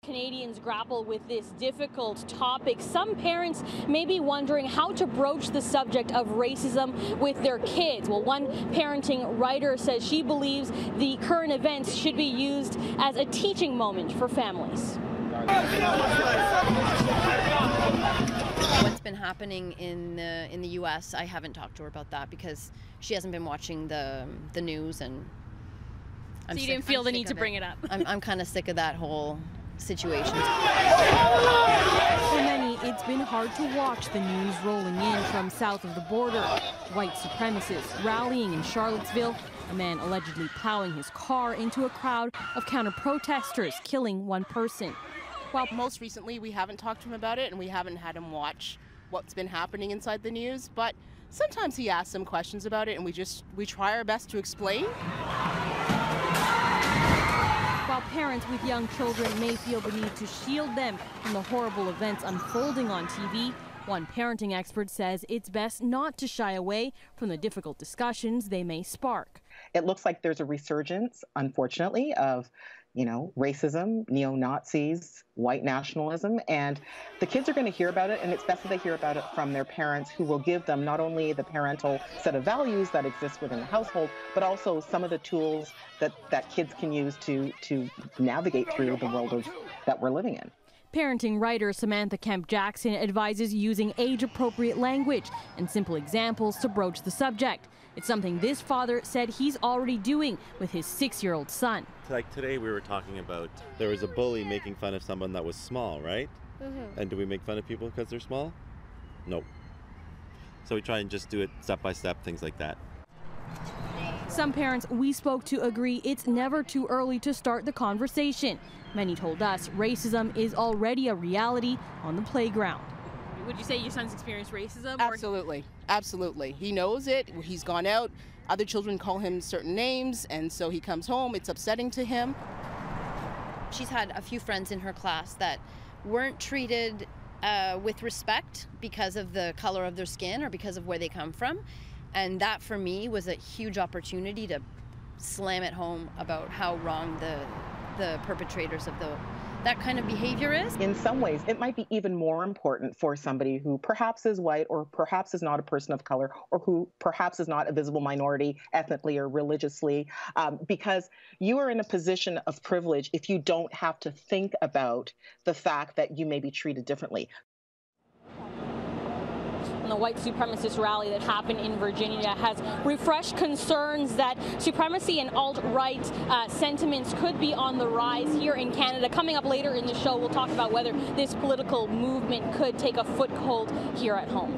Canadians grapple with this difficult topic. Some parents may be wondering how to broach the subject of racism with their kids. Well, one parenting writer says she believes the current events should be used as a teaching moment for families. What's been happening in the U.S., I haven't talked to her about that because she hasn't been watching the news, and so you didn't feel the need to bring it up. I'm kind of sick of that whole situation. For many, it's been hard to watch the news rolling in from south of the border. White supremacists rallying in Charlottesville, a man allegedly plowing his car into a crowd of counter-protesters, killing one person. Well, most recently we haven't talked to him about it, and we haven't had him watch what's been happening inside the news, but sometimes he asks some questions about it, and we try our best to explain. While parents with young children may feel the need to shield them from the horrible events unfolding on TV, one parenting expert says it's best not to shy away from the difficult discussions they may spark. It looks like there's a resurgence, unfortunately, of racism, neo-Nazis, white nationalism, and the kids are going to hear about it, and it's best that they hear about it from their parents, who will give them not only the parental set of values that exist within the household, but also some of the tools that kids can use to navigate through the world that we're living in. Parenting writer Samantha Kemp-Jackson advises using age-appropriate language and simple examples to broach the subject. It's something this father said he's already doing with his 6-year-old son. Like today we were talking about there was a bully making fun of someone that was small, right? Mm-hmm. And do we make fun of people because they're small? Nope. So we try and just do it step by step, things like that. Some parents we spoke to agree it's never too early to start the conversation. Many told us racism is already a reality on the playground. Would you say your son's experienced racism? Absolutely. Absolutely. He knows it. He's gone out. Other children call him certain names, and so he comes home. It's upsetting to him. She's had a few friends in her class that weren't treated with respect because of the color of their skin or because of where they come from. And that, for me, was a huge opportunity to slam it home about how wrong the perpetrators of that kind of behavior is. In some ways, it might be even more important for somebody who perhaps is white or perhaps is not a person of color or who perhaps is not a visible minority ethnically or religiously, because you are in a position of privilege if you don't have to think about the fact that you may be treated differently. The white supremacist rally that happened in Virginia has refreshed concerns that supremacy and alt-right sentiments could be on the rise here in Canada. Coming up later in the show, we'll talk about whether this political movement could take a foothold here at home.